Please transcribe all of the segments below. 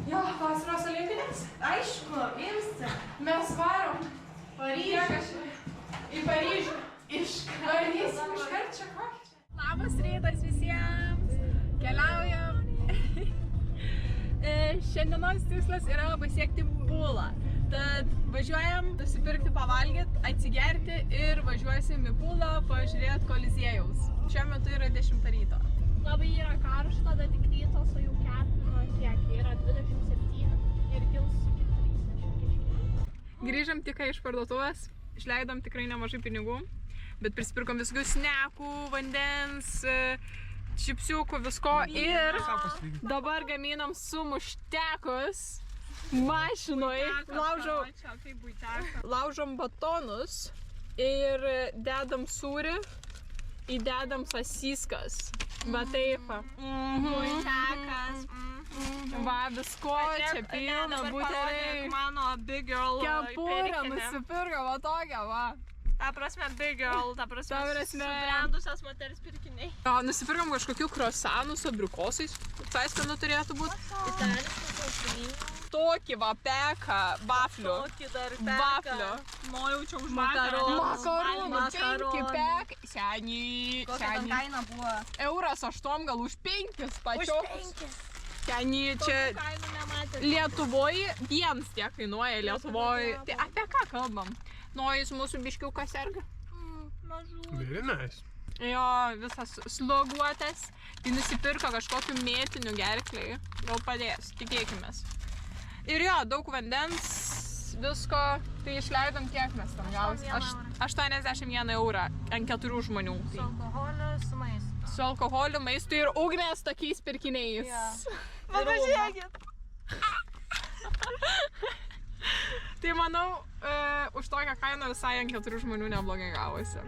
Jo, vasaros olimpinės? Aišku, gimsti. Mes varom. Paryžių. Į Paryžių. Varysim iškart čia kokį. Labas rytas visiems. Keliaujam. Šiandienos tikslas yra pasiekti Pulą. Tad važiuojam nusipirkti pavalgyti, atsigerti ir važiuosim į Pulą pažiūrėti Koliziejaus. Šiuo metu yra 10 ryto. Labai yra karšta, bet tik rytos, o jau kiek yra 27 ir kils iki 30. Grįžom tik iš parduotuvės, išleidom tikrai nemažai pinigų, bet prisipirkom visokių snekų, vandens, čipsiukų, visko ir dabar gaminam sumuštekus mašinoj. Laužom batonus ir dedam sūrį, įdedam sasiskas. Va taip. Muštekas. Va, visko čia pilna, buteliai. Mano big girl Kepurę nusipirko, va tokią, va. Ta prasme big girl, ta prasme subrendusios moters pirkiniai. Nusipirkom kažkokių krosanų su abrikosais. Tai skanu turėtų būti. Itališkas sausainių. Tokį va peką, vaflių. Tokį dar peką. Vaflių. Nojaučiau už Makarūnų, 5 pek. Seniai. Kokia ten kaina buvo? Euras 8, gal už 5 pačios. Seniai, čia Kainų nematė. Lietuvoje vienas tiek kainuoja Lietuvoje. Tai apie ką kalbam? Nojus mūsų biškiukas serga. Mažų. Very nice. Jo, visas sloguotas. Tai nusipirko kažkokių mėtinių gerkliai. Gal padės, tikėkimės. Ir jo, daug vandens, visko. Tai išleidom kiek mes tam gausim. 81 eurą ant 4 žmonių. Su alkoholiu, su maistu. Su alkoholiu, maistu ir ugnės tokiais pirkiniais. Man pažiūrėkit. Tai manau, už tokią kainą visai ant 4 žmonių neblogai gavosi.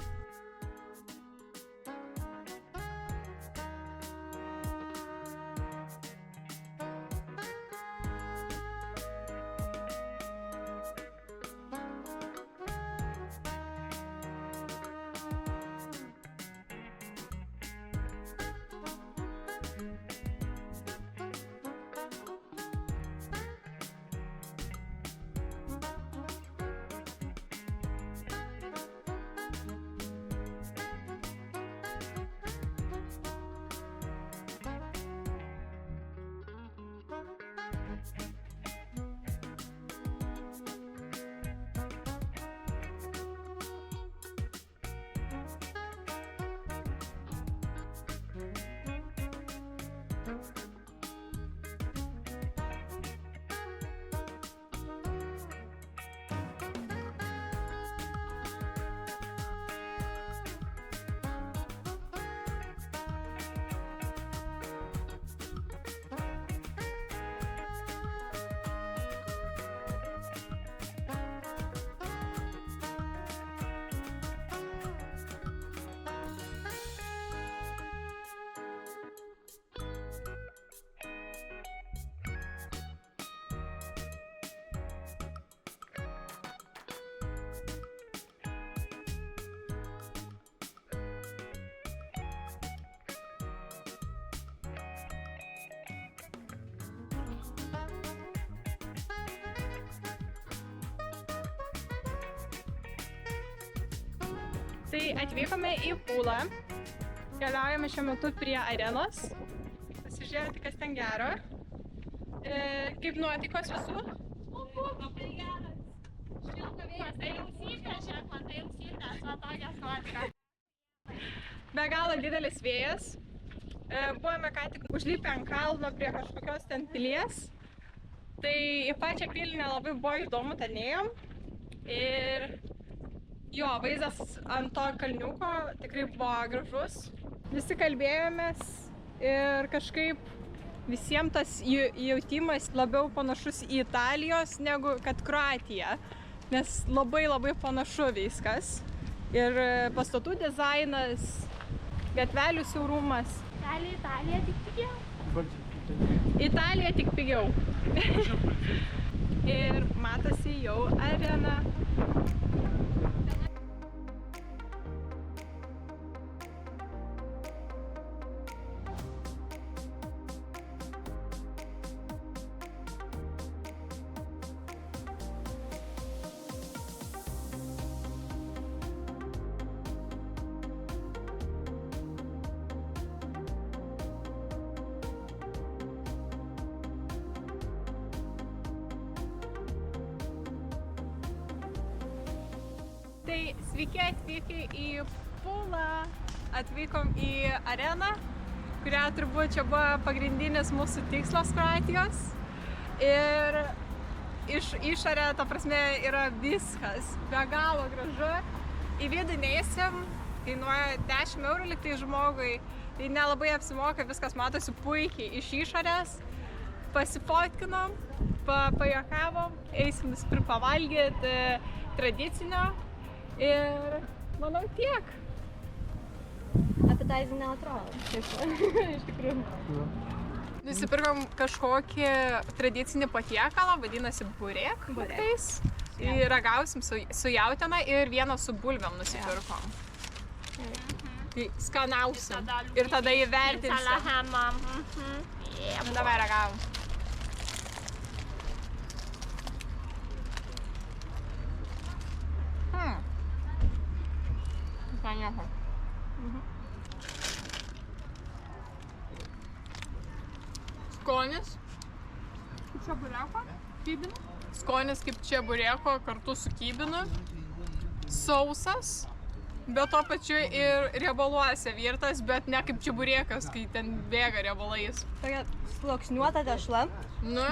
Tai atvykome į Pulą, keliaujame šiuo metu prie arenos, pasižiūrėti, kas ten gero. Kaip nuotaikos visų? Labai geras. Šilkavėjas, tai jau sykęs, man tai jau sykęs, va tokias nuotraukas. Be galo didelis vėjas. Buvome ką tik užlipę ant kalno prie kažkokios ten pilies. Tai į pačią pilį nelabai buvo įdomu, ten ėjom. Ir jo, vaizdas ant to kalniuko tikrai buvo gražus. Visi kalbėjomės ir kažkaip visiems tas jautimas labiau panašus į Italijos negu kad Kroatiją. Nes labai panašu viskas. Ir pastatų dizainas, gatvelių siaurumas. Italija tik pigiau. Italija tik pigiau. Ir matosi jau arena. Tai sveiki atvykę į Pulą. Atvykom į areną, kuria turbūt čia buvo pagrindinis mūsų tikslas Kroatijos. Ir iš išorė, ta prasme, yra viskas be galo gražu. Į vidų neįsim, kainuoja 10 eurų liktai žmogui. Tai nelabai apsimoka, viskas matosi puikiai iš išorės. Pasifotkinom, pajuokavom, eisim nusipirkt pavalgyti tradicinio ir manau tiek. Appetizing neatrodo. Iš tikrųjų. Nusipirkom kažkokį tradicinį patiekalą, vadinasi burek. Ir ragausim su jautiena ir vieną su bulvėm nusipirkom. Tai skanausim ir tada įvertinsim. Davai ragavom. Skonis. Skonis kaip čebureko kartu su kybinu. Sausas, bet to pačiu ir riebaluose virtas, bet ne kaip čeburekas, kai ten bėga riebalais. Tokia sluoksniuota dešla,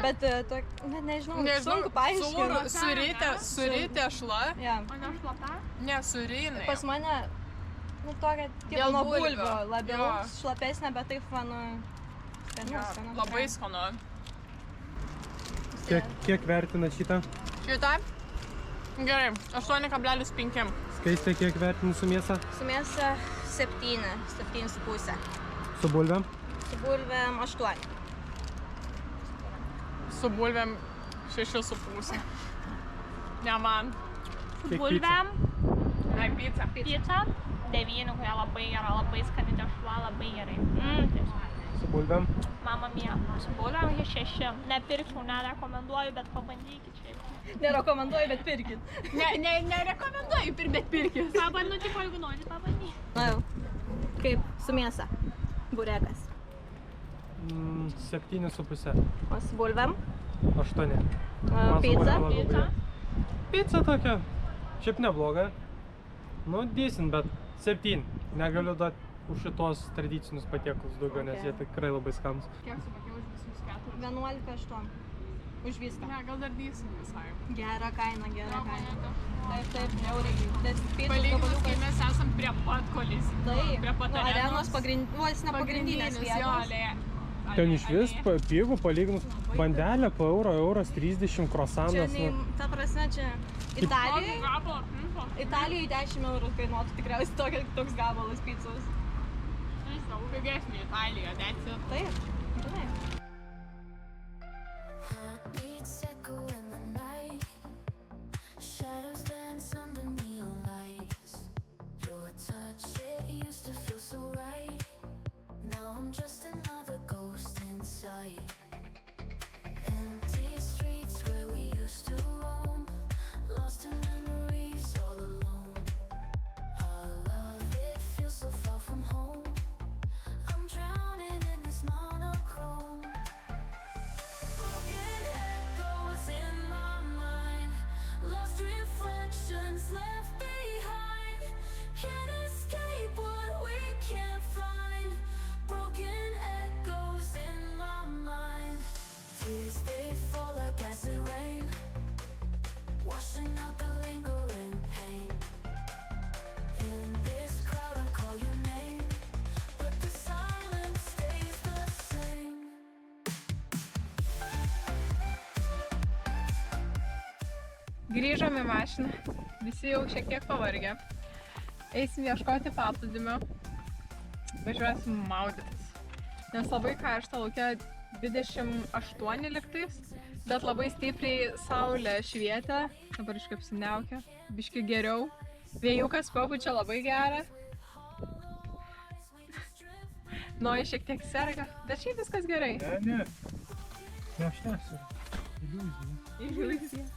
bet net nežinau, sunku paaiškinti. Suri tešla. Ja. Ne, surinai. Pas mane, tokia tipo nuo bulvių labiau šlapesnė, bet taip, skanu. Labai skanu. Kiek vertina šitą? Šitą? Gerai, 8,5. Skaistė, kiek vertina su mėsa? Su mėsa 7,5. Su bulvėm? Su bulvėm 8. Su bulvėm 6,5. Ne man. Kiek Bulvėm, Ai, pizza. pizza, 9, kurie labai gera, labai skani dešla, labai gerai. Su bulvėm? Mama mia, su bulvėm 6. Nepirkčiau, nerekomenduoju, bet pabandykit šiaip. Nerekomenduoju, bet pirkit. Nerekomenduoju, bet pirkit. Pabandu, tipo, jeigu nori, pabandyk. Na jau, kaip su mėsa, burekas. 7,5. O su bulvėm? 8. Pizza? Pizza tokia. Šiaip nebloga. Nu, decent, bet 7. Negaliu duoti už šitos tradicinius patiekalus daugiau, nes jie tikrai labai skanūs. Kiek sumokėjau už visus 4? 11,8. Už viską. Ne, gal dar decent visai. Gera kaina, gera kaina. Taip, eurai. Palyginus, kai mes esam prie pat kolizijos. Taip, Prie pat arenos vos ne pagrindinės vietos. Ten iš vis pigų palyginus bandelė po euras 30, Čia, krosanas. ta prasme, čia Italijoje 10 eurų kainuotų tikriausiai toks gabalas picos. Pigesnė Italija, that's it. Taip, taip. Heartbeats echo in the night. Shadows dance under neon lights. Your touch, it used to feel so right. Now I'm just another ghost inside. Empty streets where we used to roam. Lost in memories all alone. Our love, it feels so far from home. I'm drowning in this monochrome. Broken echoes in my mind. Lost reflections left behind. Can't escape what we can't find. Broken echoes in my mind. Tears, they fall like acid rain, washing out the lingering pain. In this crowd I call your name, but the silence stays the same. Grįžom į mašiną, visi jau šiek tiek pavargę. Eisim ieškoti paplūdimio, važiuosim maudytis. Nes labai karšta, laukia 28 lygtais, bet labai stipriai saulė švietė, dabar iškai apsiniaukia, biški geriau. Vėjukas papučia labai gerą. Noji šiek tiek serga, bet šiaip viskas gerai. Ne. Ne, aš nesu. Iliuzija.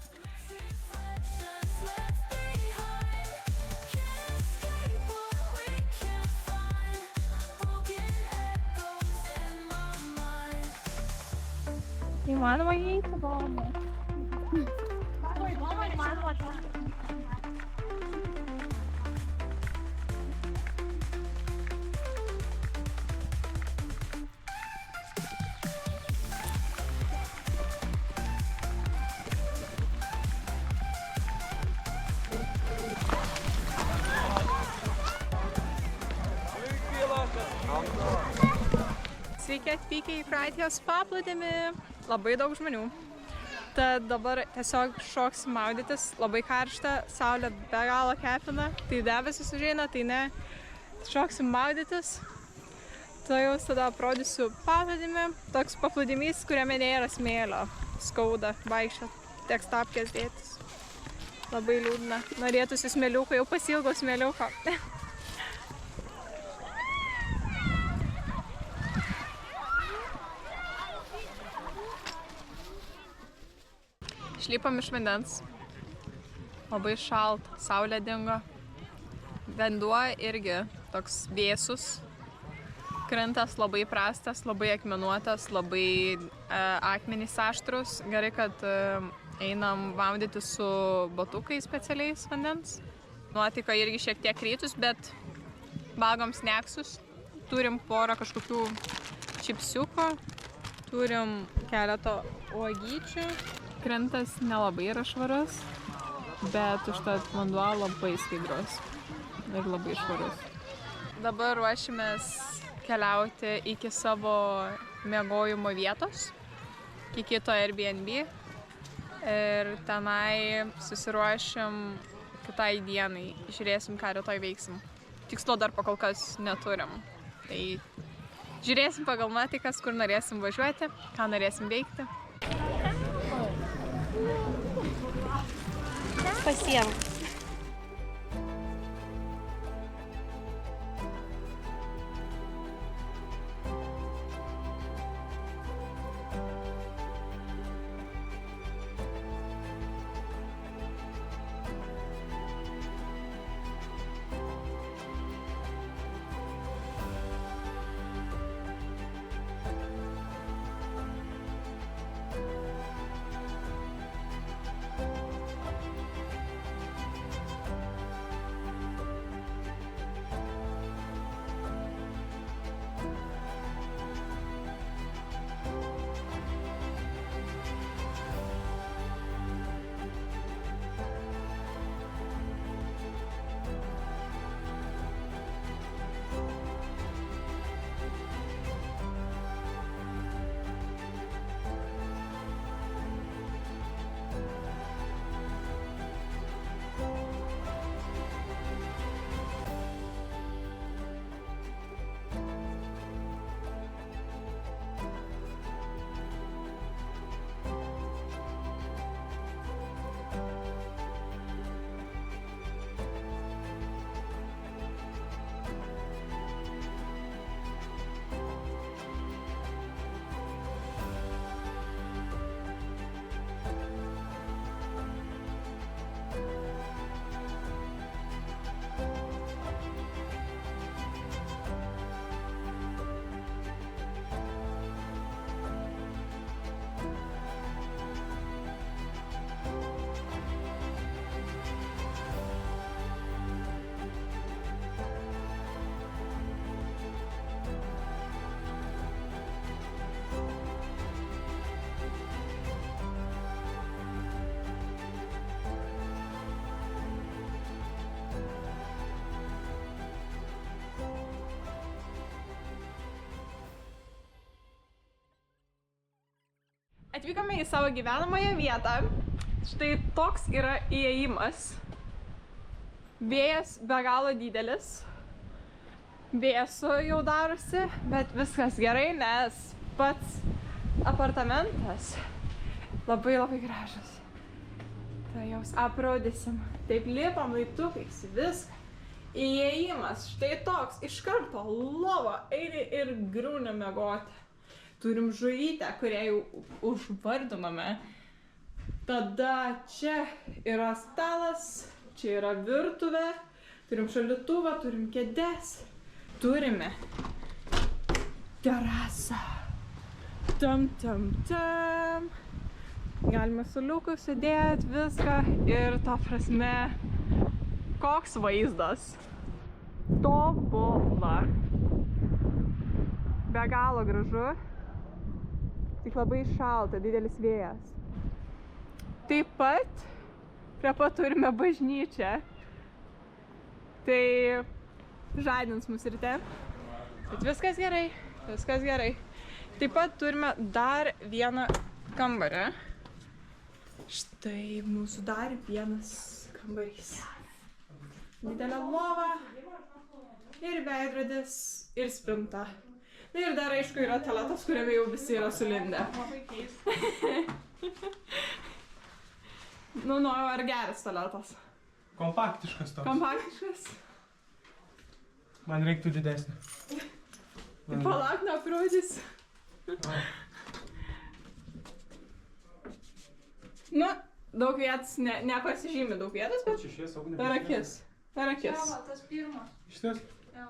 Įmanoma įeiti, įmanoma. Sveiki atvykę į Kroatijos paplūdimį. Labai daug žmonių. Tad dabar tiesiog šoksim maudytis. Labai karšta, saulė be galo kepina. Tai debesis užeina, tai ne. Šoksim maudytis. Tai jau tada parodysiu paplūdimį. Toks paplūdimys, kuriame nėra smėlio. Skauda vaikščiot. Teks tapkės dėtis. Labai liūdna. Norėtųsi smėliuko, jau pasilgau smėliuko. Išlipam iš vandens. Labai šalta, saulė dingo. Vanduo irgi toks vėsus. Krantas labai prastas, labai akmenuotas, labai akmenys aštrus. Gerai, kad einam maudyti su batukais specialiais vandens. Nuotaika irgi šiek tiek rytus, bet valgom sneksus. Turim porą kažkokių čipsiukų. Turim keletą uogyčių. Krantas nelabai yra švarus, bet užtat vanduo labai skaidrus ir labai švarus. Dabar ruošimės keliauti iki savo miegojimo vietos, iki kito Airbnb ir tenai susiruošim kitai dienai. Žiūrėsim, ką rytoj veiksim. Tikslo dar pakol kas neturim. Tai žiūrėsim pagal nuotaikas, kur norėsim važiuoti, ką norėsim veikti. Pasiemk. Atvykome į savo gyvenamąją vietą. Štai toks yra įėjimas. Vėjas be galo didelis. Vėsu jau darosi, bet viskas gerai, nes pats apartamentas labai gražus. Tai jau aprodysim. Taip lipam laiptukais, viską. Įėjimas štai toks, iš karto lova, eini ir griūni miegoti. Turim žuvytę, kurią jau užvardinome. Tada čia yra stalas, čia yra virtuvė, turim šaldytuvą, turim kėdes, turime terasą. Tam. Galime su liuku sėdėti viską ir ta prasme, koks vaizdas. Tobula. Be galo gražu. Tik labai šalta, didelis vėjas. Taip pat prie pat turime bažnyčią. Tai žadins mus ryte. Bet viskas gerai. Viskas gerai. Taip pat turime dar vieną kambarį. Štai mūsų dar vienas kambarys. Didelė lova ir veidrodis ir spinta. Na ir dar aišku yra tualetas, kuriame jau visi yra sulindę. Nu, ar geras tualetas? Kompaktiškas toks. Kompaktiškas. Man reiktų didesnį. Palauk, neaprodys. Nu, daug vietos, nepasižymi daug vietos, bet Čia šviesa, ugnė. per akis. Per akis. Tas pirmas. Šitas? Jo.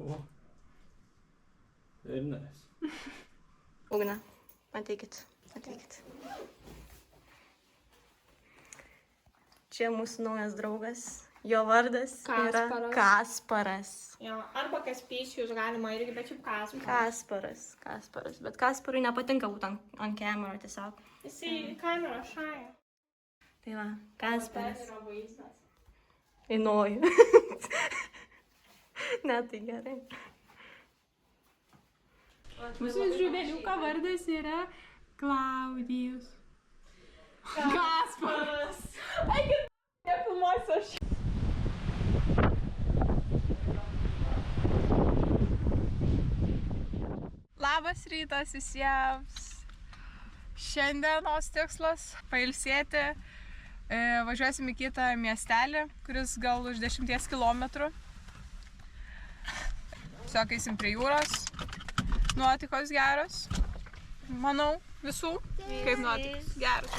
O. Very nice. Ugne, ateikit. Čia mūsų naujas draugas. Jo vardas yra Kasparas. Jo, arba Kaspijus galima irgi, bet šiaip Kasparas. Bet Kasparui nepatinka būti ant kamerą tiesiog. Jisai kamerą šaja. Tai va, Kasparas. Yra vaizdas. Įnoju. Ne, tai gerai. Mūsų žuveliuko vardas yra Klaudijus. Kasparas. Eikit, nefilmuosiu aš. Labas rytas visiems. Šiandienos tikslas pailsėti. Važiuosim į kitą miestelį, kuris gal už 10 kilometrų. Tiesiog eisim prie jūros. Nuotaikos geros. Manau, visų. Kaip nuotaikos? Geros.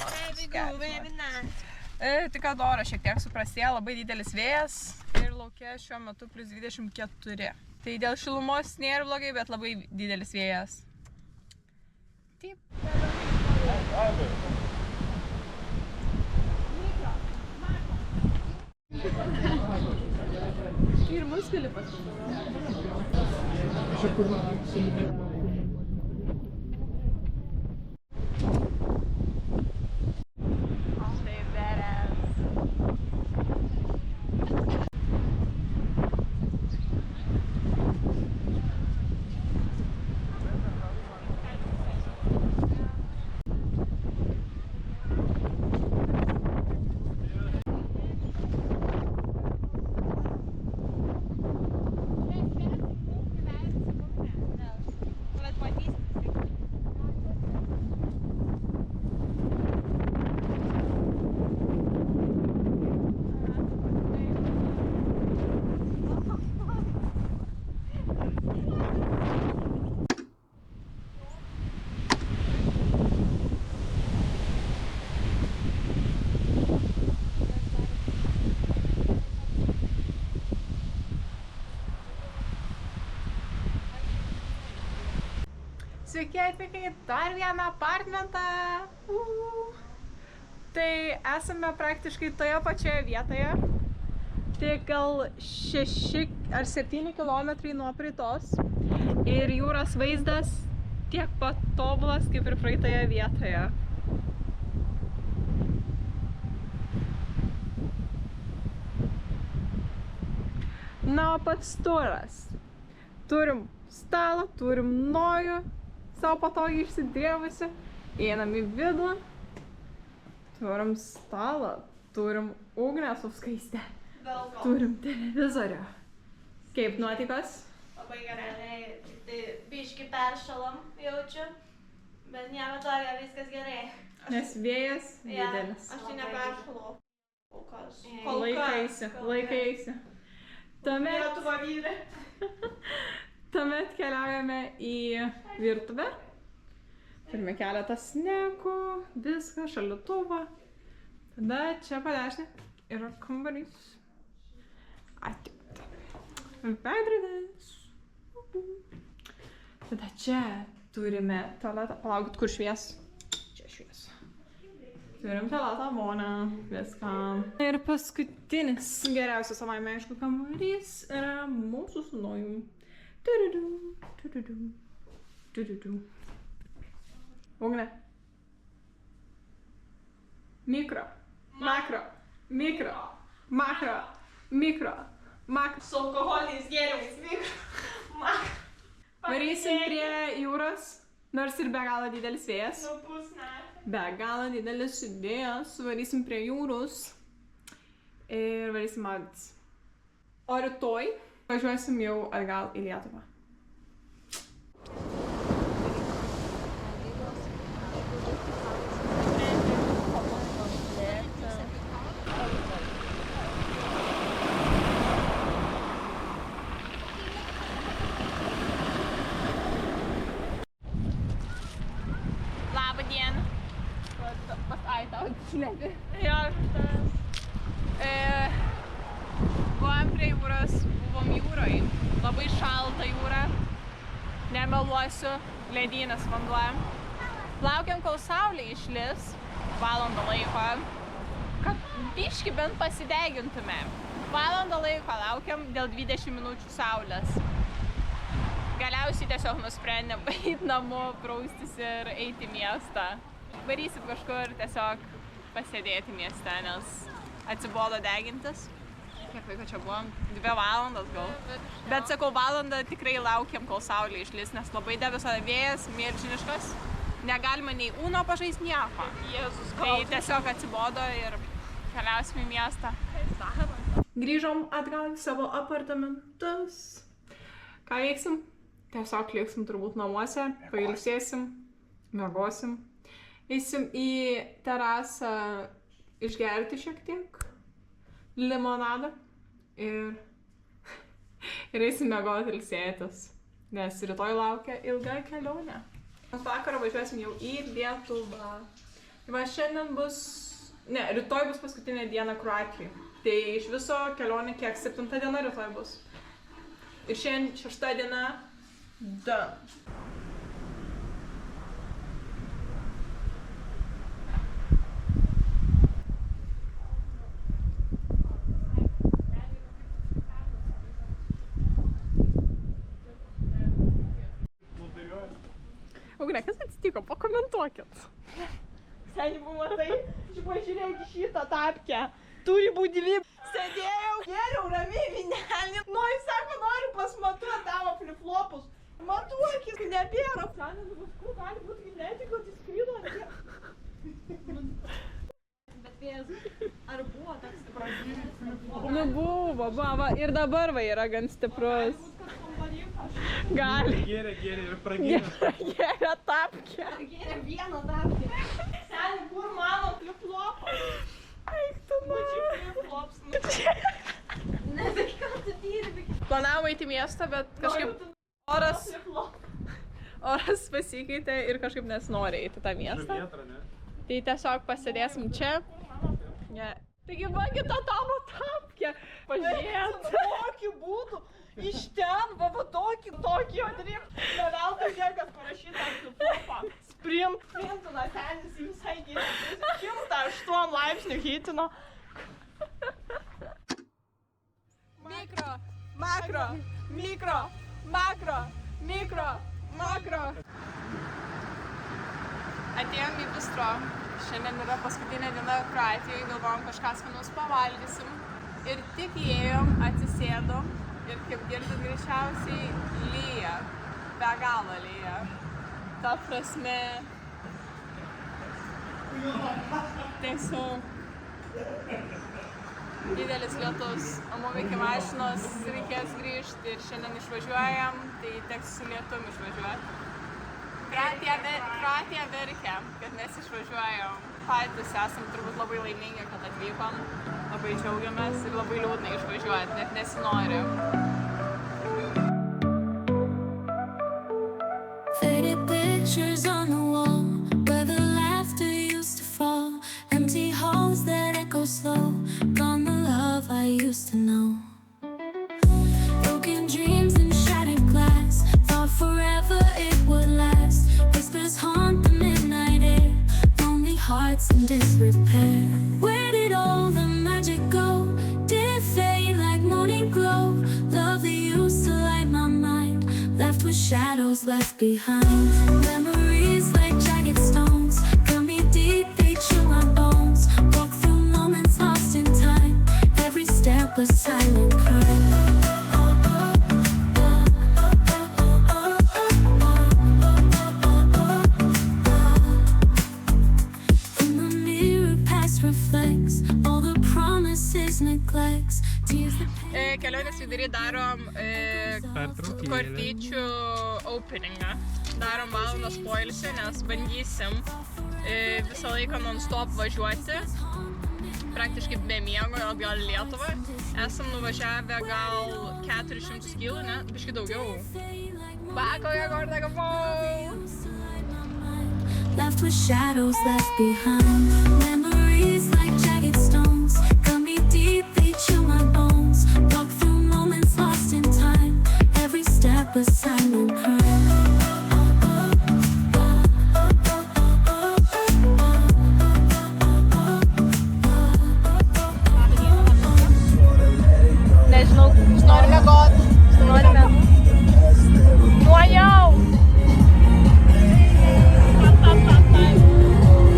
Tik kad oras šiek tiek suprastėjo, labai didelis vėjas ir lauke šiuo metu plus 24. Tai dėl šilumos nėra blogai, bet labai didelis vėjas. Taip. Ir mus Filipas. Sveiki atvykę į dar vieną apartmentą. Tai esame praktiškai toje pačioje vietoje. Tai gal 6 ar 7 kilometrai nuo praeitos. Ir jūros vaizdas tiek pat tobulas kaip ir praeitoje vietoje. Na, o pats turas. Turim stalą, turim nojų. Savo patogiai išsidrėvusi, einam į vidų, turim stalą, turim ugnę su skaiste, turim televizorių. Kaip nuotaikos? Labai gerai, tai biški peršalam jaučiu, bet nieko tokio, viskas gerai. Nes vėjas didelis. Aš tai neperšalau. Laikaisi. Tuomet keliaujame į virtuvę. Turime keletą snekų, viską, šaldytuvą. Tada čia padešinė yra kambarys. Veidrodis. Tada čia turime tualetą. Palaukit, kur švies? Čia švies. Turim tualetą, vonią, viską. Ir paskutinis geriausias savaime aišku kambarys yra mūsų su nojum. Ugne. Mikro. Makro. Mikro. Makro. Mikro. Makro. Su alkoholiniais gėrimais, mikro. Varys Varysim prie jūros, nors ir be galo didelis vėjas. Be galo didelis vėjas, varysim prie jūros ir varysim maudytis. O rytoj važiuosim jau atgal į Lietuvą. Labą dieną. Pas Aitau šlepi. Jo, Buvom prie jūros, buvom jūroje. Labai šalta jūra. Nemeluosiu, ledynas vanduo. Laukiam, kol saulė išlis, valandą laiko, kad biškį bent pasidegintume. Valandą laiko laukiam dėl 20 minučių saulės. Galiausiai tiesiog nusprendėm eiti namo, praustis ir eiti į miestą. Varysim kažkur tiesiog pasėdėti mieste, nes atsibodo degintis. Kiek laiko čia buvom? 2 valandas gal. Bet sakau, valandą tikrai laukiam, kol saulė išlis, nes labai debeso vėjas, milžiniškas. Negalima nei Uno pažaist nieko. Jėzus, Tai tiesiog atsibodo ir keliausim į miestą. Grįžom atgal į savo apartamentus. Ką veiksim? Tiesiog liksim turbūt namuose, pailsėsim, miegosim. Eisim į terasą išgerti šiek tiek limonadą ir eisim miegoti ilsėtis, nes rytoj laukia ilga kelionė. Vakarą važiuosim jau į Lietuvą. Va šiandien bus, rytoj bus paskutinė diena Kroatijai. Tai iš viso kelionė kiek 7 diena rytoj bus. Ir šiandien 6 diena. Ugne, kas atsitiko? Pakomentuokit. Seniai buvo tai, pažiūrėk į šitą tapkę. Turi būti dvi. Sėdėjau, geriau ramiai vinelį. Nu, jis sako, noriu pasmatuoti tavo flip-flopus. Matuokis, nebėra. Seniai, kur gali būti girdėti, kad jis skrido ant tiek. Bet vėjas, ar buvo toks stiprus? Nu buvo, ir dabar va yra gan stiprus. Gali. Gėrė ir pragėrė. Gėrė tapkę. Gėrė vieną tapkę. Seniai, kur mano flip-flopas? Eik tu Flip-flops, Nesakyk, ką tu dirbi. Planavom eiti į miestą, bet kažkaip oras pasikeitė ir kažkaip nesinori eiti į tą miestą. Tai tiesiog pasėdėsim čia. Taigi vagi tą tavo tapkę. Pažiūrėt. Tokiu būdu. Iš ten, va tokį atrinkt. Neveltui niekas parašyta flip-flopą. Sprintų senis visai gėrė. 108 laipsnių hitino. Mikro, makro, mikro, makro, mikro, makro. Atėjom į bistro. Šiandien yra paskutinė diena Kroatijoje, galvojom kažką skanaus pavalgysim. Ir tik įėjom, atsisėdom ir kaip girdit greičiausiai lyja. Be galo lyja. Ta prasme... Tiesiog... Didelis lietus, o mum iki mašinos reikės grįžti ir šiandien išvažiuojam, tai teks su lietum išvažiuoti. Kroatija verkia, kad mes išvažiuojam. Patys esam turbūt labai laimingi, kad atvykom, labai džiaugiamės ir labai liūdna išvažiuoti, net nesinori. Faded pictures on the wall where the laughter used to fall. Empty halls that echo slow. Gone the love I used to know. Broken dreams and shattered glass. Thought forever it would last. Whispers haunt the midnight air. Lonely hearts in disrepair. Where did all the magic go? Did it fade like morning glow? Love that used to light my mind, left with shadows left behind. Memories like jagged stones, cut me deep, they chill my bones. Walk through moments lost in time, every step a silent crime. kelionės vidury darom kortyčių openingą. Darom valandos poilsį, nes bandysim visą laiką non-stop važiuoti. Praktiškai be miego atgal į Lietuvą. Esam nuvažiavę gal 400 kilų, ne? Biškai daugiau. Bakoje gorda gavau! Left with shadows left behind. Memories like jagged stones cut me deep, they chill my bones. Walk through moments lost in time. Every step a silent cry. Nežinau, noriu miegot. Norime. Nuojau!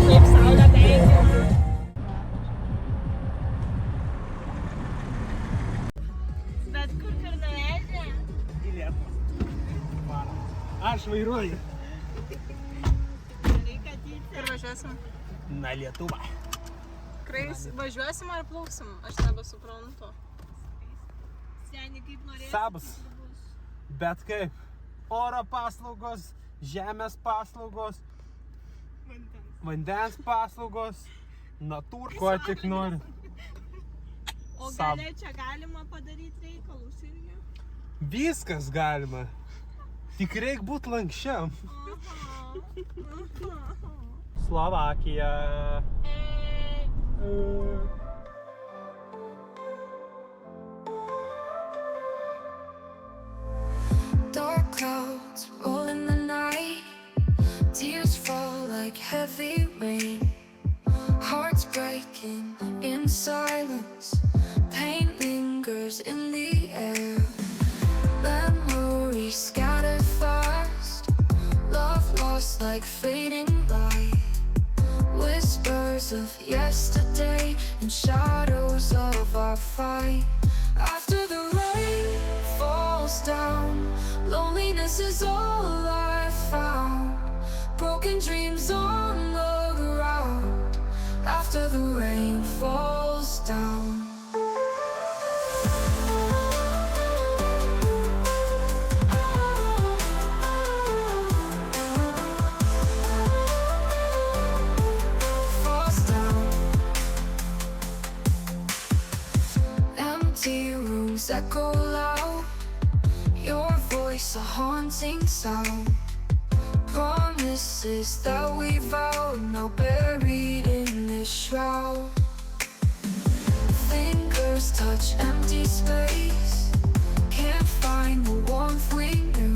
Kaip saulė veikia. Bet kur nuvežė? Į Lietuvą. Aš vairuoju. Ir važiuosim. Na, Lietuva. Važiuosim ar plauksim? Aš nebesuprantu. Seni, kaip norėsi. Sabas. Bet kaip? Oro paslaugos, žemės paslaugos, vandens paslaugos, natūr, ko tik nori. O galia čia galima padaryti reikalus irgi? Viskas galima. Tik reik būt lankščiam. Slovakija. Dark clouds roll in the night. Tears fall like heavy rain. Hearts breaking in silence. Pain lingers in the air. Memories scattered fast. Love lost like fading light. Whispers of yesterday and shadows of our fight. After the rain falls down, loneliness is all I found. Broken dreams on the ground. After the rain falls down. Falls down. Empty rooms echo loud. Your voice a haunting sound. Promises that we vowed, now buried in this shroud. Fingers touch empty space. Can't find the warmth we knew.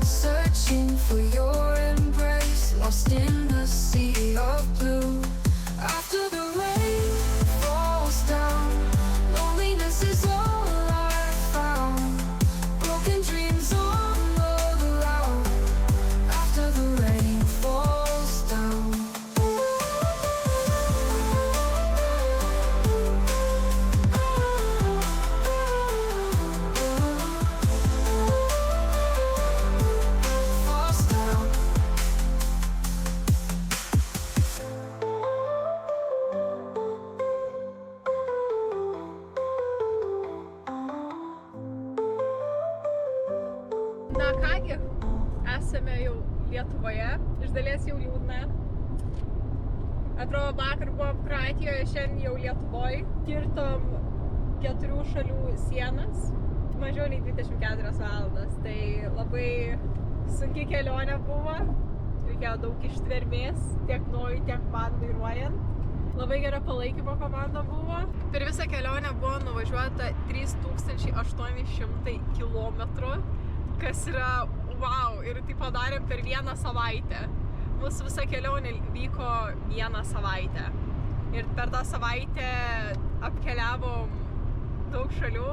Searching for your embrace, lost in the sea of blue. After the rain falls down, loneliness is all I found. Broken dreams on the ground. After the rain falls down. Falls down. Na kągi, esame jau Lietuvoje, iš dalies jau liūdna. Atrodo, vakar buvom Kroatijoje, šiandien jau Lietuvoje. Kirtom 4 šalių sienas, mažiau nei 24 valandas. Tai labai sunki kelionė buvo, reikėjo daug ištvermės, tiek Nojui, tiek man vairuojant. Labai gera palaikymo komanda buvo. Per visą kelionę buvo nuvažiuota 3800 kilometrų, kas yra wow, ir tai padarėm per 1 savaitę. Mūsų visa kelionė vyko 1 savaitę. Ir per tą savaitę apkeliavom daug šalių,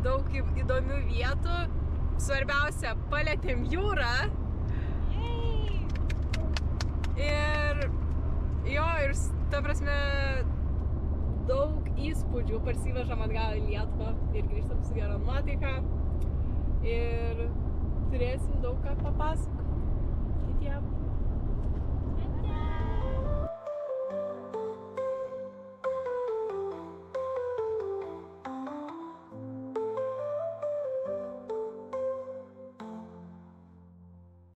daug įdomių vietų. Svarbiausia, palietėm jūrą. Ir jo, ir ta prasme, daug įspūdžių parsivežam atgal į Lietuvą ir grįžtam su gera nuotaika. Ir turėsim daug ką papasakoti kitiem.